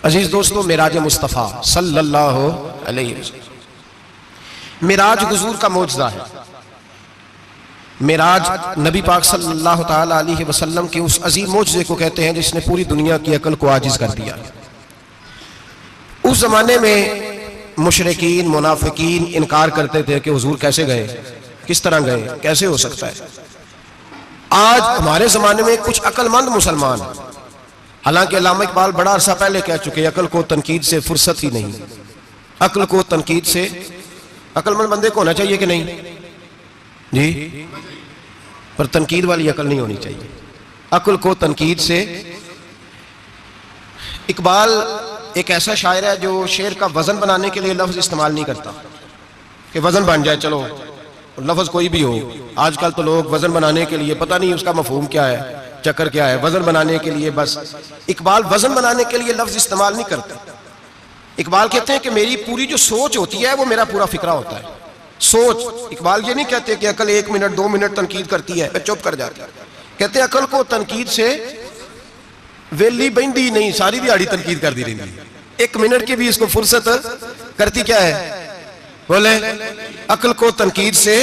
अजीज दोस्तों, मिराज मुस्तफ़ा सल्लल्लाहु अलैहि वसल्लम मिराज हुजूर का मौजज़ा है। मिराज नबी पाक सल्लल्लाहु ताला अलैहि वसल्लम के उस अजीम मौजज़े को कहते हैं जिसने पूरी दुनिया की अकल को आजिज़ कर दिया। उस जमाने में मुशरिकीन मुनाफिकीन इनकार करते थे कि हुजूर कैसे गए, किस तरह गए, कैसे हो सकता है। आज हमारे जमाने में कुछ अक्लमंद मुसलमान, हालांकि अल्लामा इकबाल बड़ा अरसा पहले कह चुके, अकल को तनकीद से फुर्सत ही नहीं। अकल को तनकीद से, अक्लमंद बंदे को होना चाहिए कि नहीं जी, पर तनकीद वाली अकल नहीं होनी चाहिए। अकल को तनकीद से। इकबाल एक ऐसा शायर है जो शेर का वजन बनाने के लिए लफ्ज इस्तेमाल नहीं करता कि वजन बन जाए, चलो लफ्ज कोई भी हो। आजकल तो लोग वजन बनाने के लिए पता नहीं उसका मफहूम क्या है, चक्कर क्या है, वजन बनाने के लिए बस। इकबाल वजन बनाने के लिए लफ्ज इस्तेमाल नहीं करते। इकबाल कहते हैं कि मेरी पूरी जो सोच होती है वो मेरा पूरा फिक्रा होता है। सोच, इकबाल ये नहीं कहते कि अकल 1 मिनट 2 मिनट तनकीद करती है चुप कर जाती है। कहते हैं अकल को तनकीद से वेली बंदी नहीं, सारी दिहाड़ी तनकीद करती रहती, 1 मिनट की भी इसको फुर्सत करती क्या है, बोले अकल को तनकीद से।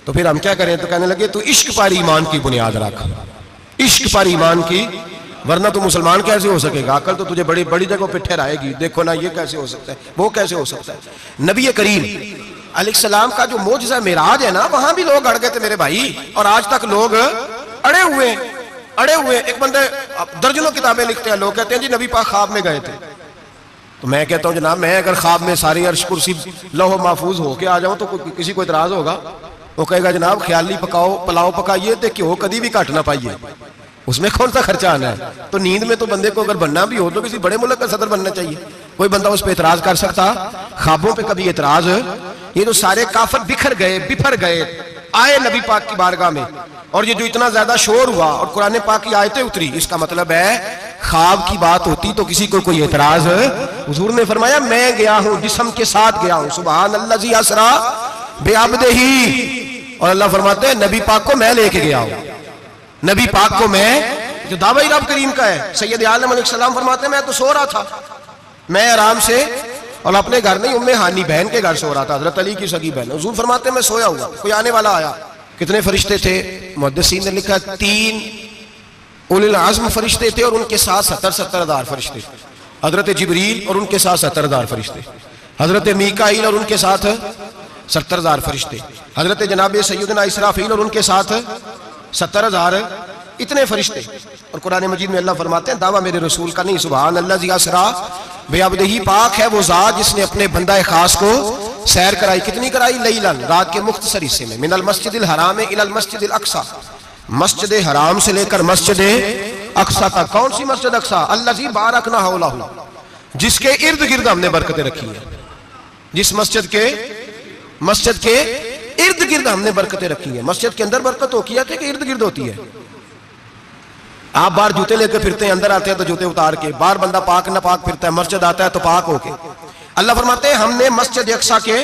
तो फिर हम क्या करें, तो कहने लगे तू इश्क पर ईमान की बुनियाद रख, इश्क पर ईमान की, वरना तो मुसलमान कैसे हो सकेगा। अकल तो तुझे बड़ी बड़ी जगह पे ठहराएगी, देखो ना ये कैसे हो सकता है, वो कैसे हो सकता है। नबी करीम अलैहिस्सलाम का जो मौजज़ा मिराज है ना, वहां भी लोग अड़ गए थे मेरे भाई, और आज तक लोग अड़े हुए। एक बंदे दर्जनों किताबें लिखते हैं, लोग कहते हैं जी नबी पाक ख्वाब में गए थे। तो मैं कहता हूं जनाब, मैं अगर ख्वाब में सारी अर्श कुर्सी लौह महफूज होके आ जाऊं तो किसी को इतराज होगा? वो कहेगा जनाब ख्याली पकाओ, पुलाव पकाइए तो क्यों कभी भी घट ना पाइए, उसमें कौन सा खर्चा आना है। तो नींद में तो बंदे को अगर बनना भी हो तो किसी बड़े मुल्क का सदर बनना चाहिए, कोई बंदा उस पर इतराज कर सकता? ख्वाबों पे कभी इतराज? ये तो सारे काफिर बिफर गए आए नबी पाक की बारगाह में, और ये जो इतना ज्यादा शोर हुआ और कुरान पाक की आयतें उतरी, इसका मतलब है ख्वाब की बात होती तो किसी को कोई एतराज। हुजूर ने फरमाया मैं गया हूं, जिस्म के साथ गया हूं, सुभान अल्लाज़ी असरा बिअब्दिही। और अल्लाह फरमाते हैं नबी पाक को मैं लेके गया हूं, नबी पाक को मैं, जो दावा रब करीम का है। सैयद आलम अलैहिस्सलाम फरमाते हैं मैं तो सो रहा था, मैं आराम से, और अपने घर नहीं उम्मे हानी बहन के घर सो रहा था, हजरत अली की सगी बहन। हुजूर फरमाते मैं सोया हुआ, कोई आने वाला आया। कितने फरिश्ते थे? मुहद्दिसीन ने लिखा 3 उलिल आज़्म फरिश्ते थे और उनके साथ 70 हज़ार फरिश्ते। हजरत जिब्रील और उनके साथ 70 हज़ार फरिश्ते, हजरत मीकाईल और उनके साथ 70 हज़ार फरिश्ते, हजरत जनाब सैयदना इसराफील और उनके साथ 70 हज़ार, इतने फरिश्ते। और कुरान मजीद में अल्लाह फरमाते हैं दावा मेरे रसूल का नहीं, सुभान अल्लाज़ी असरा बिअब्दिही, पाक है वो जात जिसने अपने बंदा खास को सैर कराई। कितनी कराई? लैलन, रात के मुख्तसर हिस्से में, मिनल मस्जिदिल हराम इलल मस्जिदिल अक्सा, मस्जिद हराम से लेकर मस्जिद अक्सा तक। कौन सी मस्जिद अक्सा? अल्लज़ी बारकना हौलहू, जिसके इर्द गिर्द हमने बरकतें रखी है। जिस मस्जिद के इर्द गिर्द हमने बरकतें रखी है। मस्जिद के अंदर बरकत होती है कि इर्द गिर्द होती है? आप बाहर जूते लेकर फिरते हैं, अंदर आते हैं तो जूते उतार के, बाहर बंदा पाक ना पाक फिरता है, मस्जिद आता है तो पाक होके। अल्लाह फरमाते हैं हमने मस्जिद अक्सा के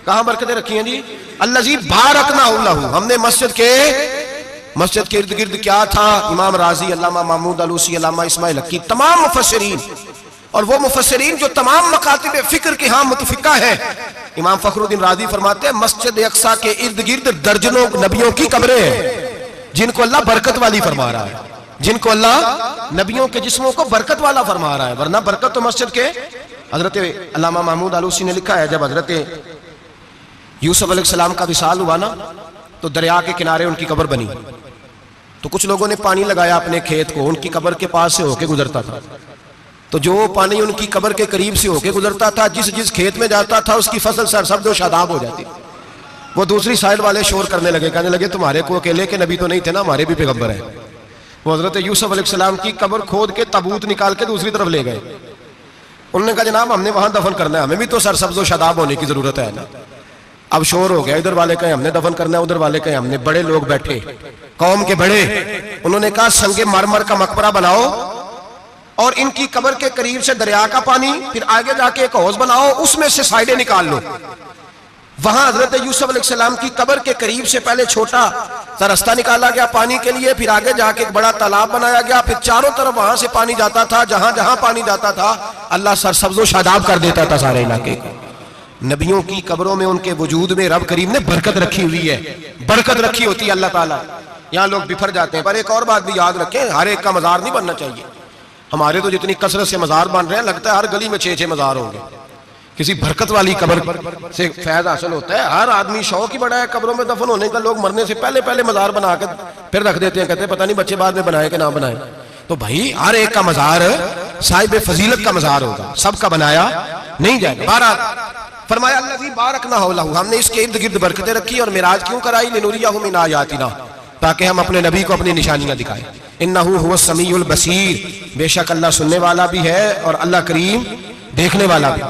कहां बरकतें रखी हैं जी? अल्लज़ी बारकना हौलहू, हमने मस्जिद के इर्द गिर्द क्या था? इमाम राजी, अल्लामा महमूद अलूसी, अल्लामा इस्माइल हक्की, तमाम मुफस्सिरीन, और वो मुफस्सिरीन जो तमाम मकातिब फिक्र के यहाँ मुतफिका है। इमाम फखरुद्दीन राजी फरमाते हैं मस्जिद अक्सा के इर्द गिर्द दर्जनों नबियों की कब्रें हैं जिनको अल्लाह बरकत वाली फरमा रहा है, जिनको अल्लाह नबियों के जिस्मों को बरकत वाला फरमा रहा है। वरना बरकत तो मस्जिद के, हजरत अल्लामा महमूद अलूसी ने लिखा है जब हजरत यूसुफ अलैहिस्सलाम का विसाल हुआ ना, तो दरिया के किनारे उनकी कब्र बनी, तो कुछ लोगों ने पानी लगाया अपने खेत को, उनकी कब्र के पास से होके गुजरता था, तो जो पानी उनकी कब्र के करीब से होके गुजरता था, जिस खेत में जाता था उसकी फसल सरसब्ज़ और शादाब हो जाती। वो दूसरी साइड वाले शोर करने लगे, कहने लगे तुम्हारे को अकेले के नबी तो नहीं थे ना, हमारे भी पैगंबर है। वो हजरत यूसुफ अलैहिस्सलाम की कब्र खोद के ताबूत निकाल के दूसरी तरफ ले गए। उन्होंने कहा जनाब हमने वहां दफन करना है, हमें भी तो सरसब्ज़ और शादाब होने की जरूरत है ना। अब शोर हो गया, इधर वाले कहे हमने दफन करना है, उधर वाले कहे हमने। बड़े लोग बैठे, कौम के बड़े, उन्होंने कहा संगे मरमर का मकबरा बनाओ और इनकी कब्र के करीब से दरिया का पानी, फिर आगे जाके एक हौज बनाओ, उसमें से साइडें निकाल लो। वहां हजरत यूसुफ अलैहिस्सलाम की कब्र के करीब से पहले छोटा सा रास्ता निकाला गया पानी के लिए, फिर आगे जाके एक बड़ा तालाब बनाया गया, फिर चारों तरफ वहां से पानी जाता था, जहां जहां पानी जाता था अल्लाह सरसब्जो शादाब कर देता था सारे इलाके को। नबियों की कब्रों में उनके वजूद में रब करीम ने बरकत रखी हुई है, बरकत रखी होती है अल्लाह ताला। यहाँ लोग बिफर जाते हैं, पर एक और बात भी याद रखें, हर एक का मजार नहीं बनना चाहिए। हमारे तो जितनी कसरत से मजार बन रहे हैं, लगता है हर गली में 6-6 मजार होंगे। किसी बरकत वाली कब्र से फैज हासिल होता है। हर आदमी शौक ही बड़ा है कब्रों में दफन होने का, लोग मरने से पहले पहले मजार बना के फिर रख देते हैं, कहते हैं पता नहीं बच्चे बाद में बनाए कि ना बनाए। तो भाई हर एक का मजार साहिब फजीलत का मजार होगा, सबका बनाया नहीं जाएगा। 12 फरमाया अल्लाज़ी बारकना हौलहू, हमने इसके इर्द गिर्द बरकतें रखी और मिराज क्यों कराई, लिनुरियहु मिन आयातिना, ताकि हम अपने नबी को अपनी निशानियां दिखाएं। इन्नहु हुवस समीउल बसीर, बेशक अल्लाह सुनने वाला भी है और अल्लाह करीम देखने वाला भी।